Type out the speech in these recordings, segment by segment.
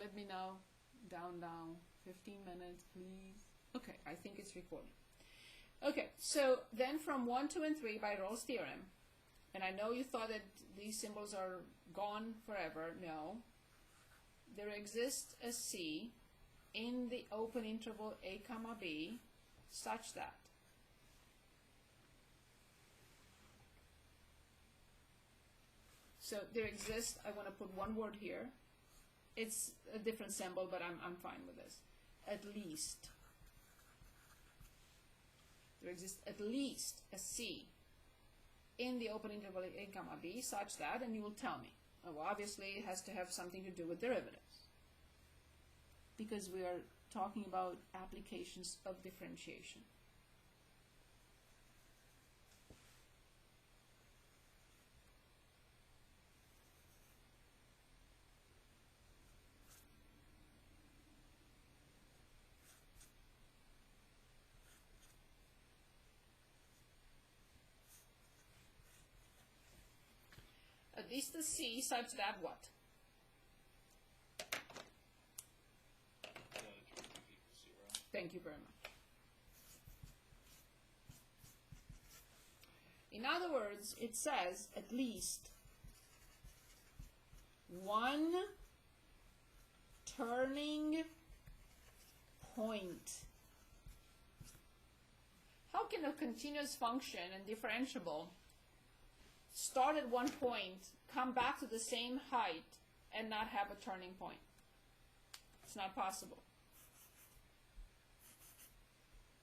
let me know. Down. 15 minutes, please. Okay, I think it's recording. Okay, so then from 1, 2, and 3 by Rolle's theorem, and I know you thought that these symbols are gone forever. No. There exists a C in the open interval a comma b such that so there exists, I want to put one word here. It's a different symbol, but I'm fine with this. At least. There exists at least a C in the open interval a comma b such that, and you will tell me. Well, obviously it has to have something to do with derivatives, because we are talking about applications of differentiation. At least the C such that what? Thank you very much. In other words, it says at least one turning point. How can a continuous function and differentiable start at one point, come back to the same height, and not have a turning point? It's not possible.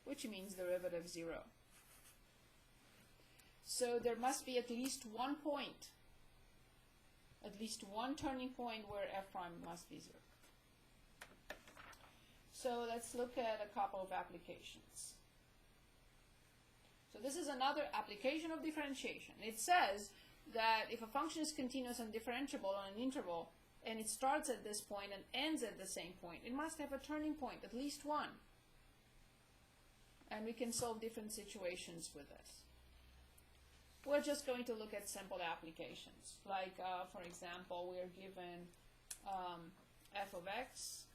Which means derivative 0. So there must be at least one point, at least one turning point where f prime must be 0. So let's look at a couple of applications. So this is another application of differentiation. It says that if a function is continuous and differentiable on an interval, and it starts at this point and ends at the same point, it must have a turning point, at least one. And we can solve different situations with this. We're just going to look at simple applications. Like, for example, we are given f of x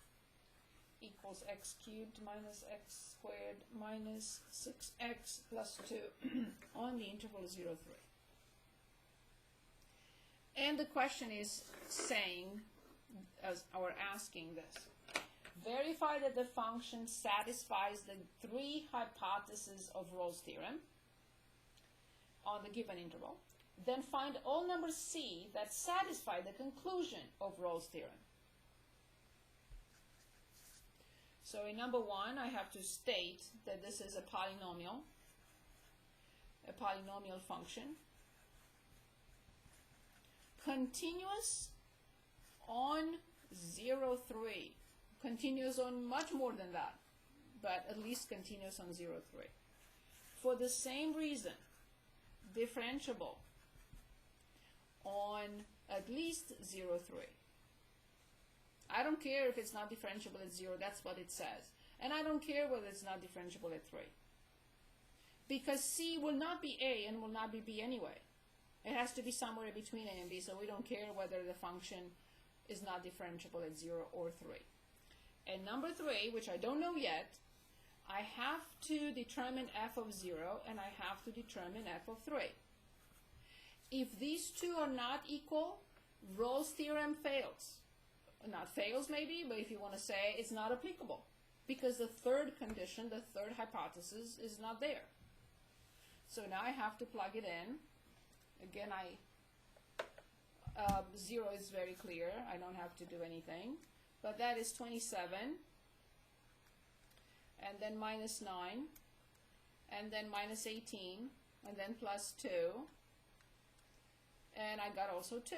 equals x cubed minus x squared minus 6x plus 2 on the interval 0, 3. And the question is saying, or asking this: verify that the function satisfies the 3 hypotheses of Rolle's theorem on the given interval. Then find all numbers C that satisfy the conclusion of Rolle's theorem. So in number 1, I have to state that this is a polynomial function, continuous on 0, 3. Continuous on much more than that, but at least continuous on 0, 3. For the same reason, differentiable on at least 0, 3. I don't care if it's not differentiable at 0, that's what it says. And I don't care whether it's not differentiable at 3. Because C will not be A and will not be B anyway. It has to be somewhere between A and B, so we don't care whether the function is not differentiable at 0 or 3. And number 3, which I don't know yet, I have to determine f of 0 and I have to determine f of 3. If these two are not equal, Rolle's theorem fails. Not fails maybe, but if you want to say it's not applicable, because the third condition, the third hypothesis, is not there. So now I have to plug it in. Again, 0 is very clear. I don't have to do anything. But that is 27, and then minus 9, and then minus 18, and then plus 2, and I got also 2.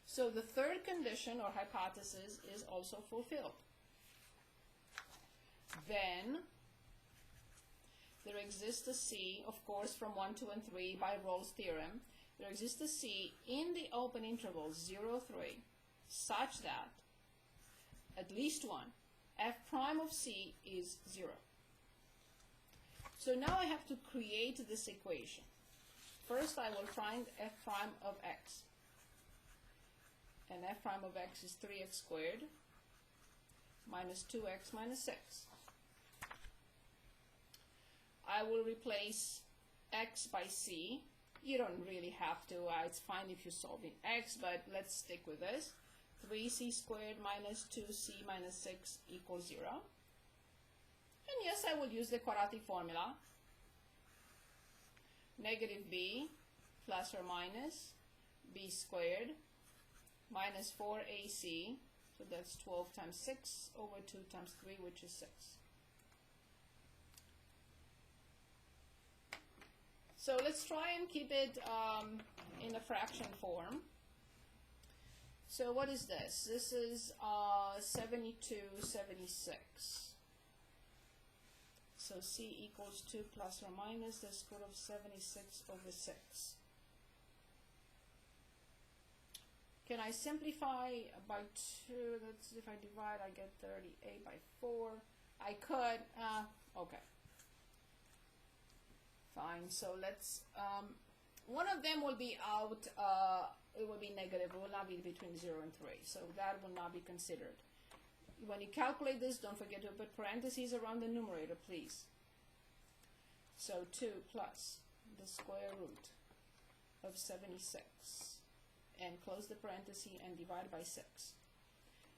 So the third condition or hypothesis is also fulfilled. Then there exists a C, of course, from 1, 2, and 3 by Rolle's theorem. There exists a C in the open interval 0, 3 such that at least one f prime of C is 0. So now I have to create this equation. First I will find f prime of x. and f prime of x is 3x squared minus 2x minus 6. I will replace x by c. You don't really have to. It's fine if you solve in x, but let's stick with this. 3c squared minus 2c minus 6 equals 0. And yes, I will use the quadratic formula. Negative b plus or minus b squared minus 4ac, so that's 12 times 6 over 2 times 3, which is 6. So let's try and keep it in a fraction form. So what is this? This is 72, 76. So c equals 2 plus or minus the square root of 76 over 6. Can I simplify by 2? That's if I divide, I get 38 by 4. I could, okay. Fine, so let's, one of them will be out, it will be negative, it will not be between 0 and 3, so that will not be considered. When you calculate this, don't forget to put parentheses around the numerator, please. So 2 plus the square root of 76, and close the parenthesis and divide by 6.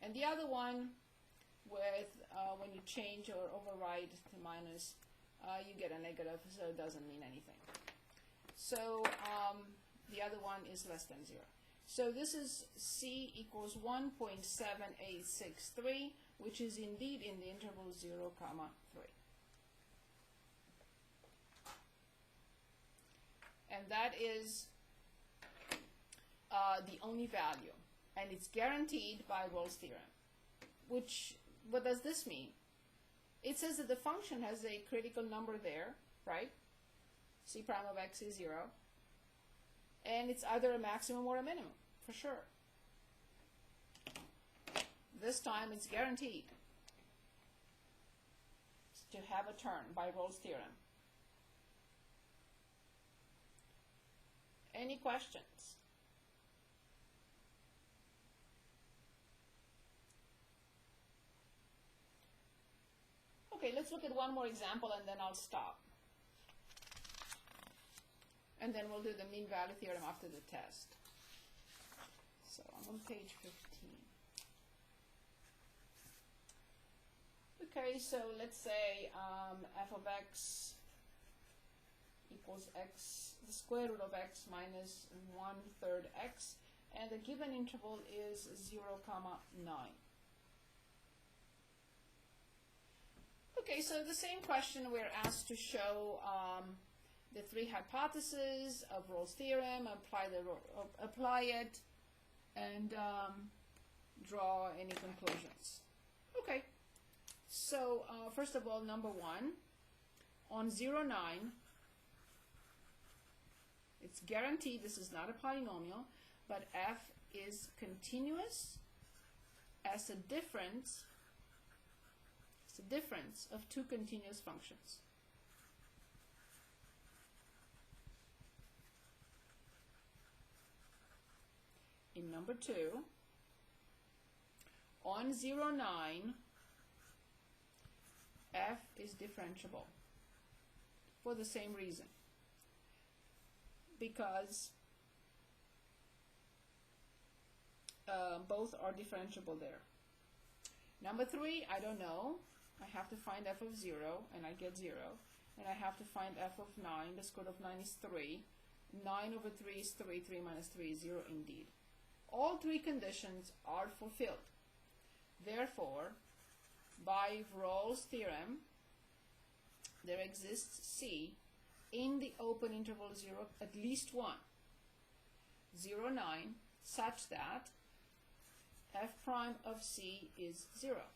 And the other one, with when you change or override the minus, you get a negative, so it doesn't mean anything. So the other one is less than 0. So this is c equals 1.7863, which is indeed in the interval 0, 3. And that is the only value, and it's guaranteed by Rolle's theorem. Which, what does this mean? It says that the function has a critical number there, right? C prime of x is 0. And it's either a maximum or a minimum, for sure. This time it's guaranteed to have a term by Rolle's theorem. Any questions? Okay, let's look at one more example and then I'll stop. And then we'll do the mean value theorem after the test. So I'm on page 15. Okay, so let's say f of x equals x, the square root of x minus 1/3 x, and the given interval is 0, 9. Okay, so the same question, we're asked to show the three hypotheses of Rolle's theorem, apply it, and draw any conclusions. Okay, so first of all, number 1, on 0, 9, it's guaranteed this is not a polynomial, but f is continuous as a difference. It's a difference of two continuous functions. In number 2, on 0, 9, f is differentiable for the same reason. Because both are differentiable there. Number 3, I don't know. I have to find f of 0, and I get 0. And I have to find f of 9. The square root of 9 is 3. 9 over 3 is 3. 3 minus 3 is 0 indeed. All three conditions are fulfilled. Therefore, by Rolle's theorem, there exists C in the open interval 0, at least 1, 0, 9, such that f prime of C is 0.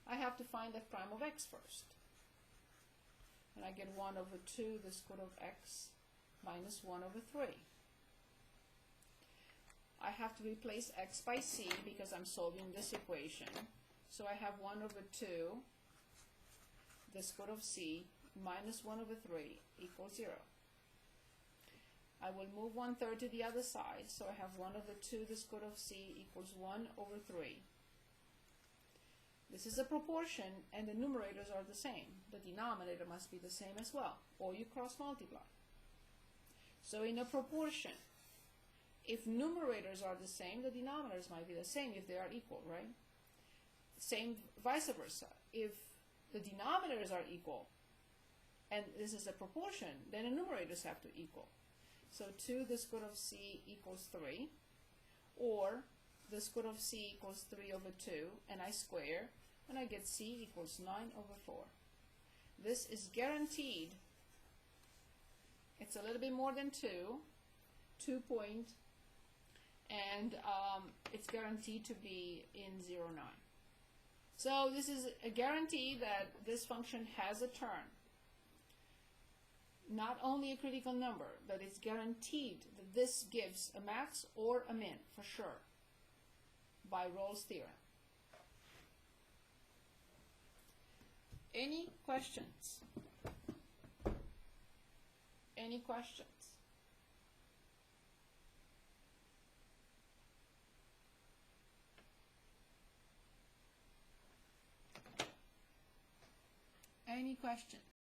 I have to find f prime of x first. And I get 1 over 2, the square root of x, minus 1 over 3. I have to replace x by c because I'm solving this equation. So I have 1 over 2, the square root of c, minus 1 over 3 equals 0. I will move 1/3 to the other side, so I have 1/2 the square root of c equals 1/3. This is a proportion, and the numerators are the same. The denominator must be the same as well, or you cross multiply. So in a proportion, if numerators are the same, the denominators might be the same if they are equal, right? Same vice versa. If the denominators are equal, and this is a proportion, then the numerators have to equal. So 2 the square root of c equals 3, or the square root of c equals 3/2, and I square, and I get c equals 9/4. This is guaranteed. It's a little bit more than 2 point, and it's guaranteed to be in 0, 9. So this is a guarantee that this function has a term. Not only a critical number, but it's guaranteed that this gives a max or a min for sure by Rolle's theorem. Any questions? Any questions? Any questions?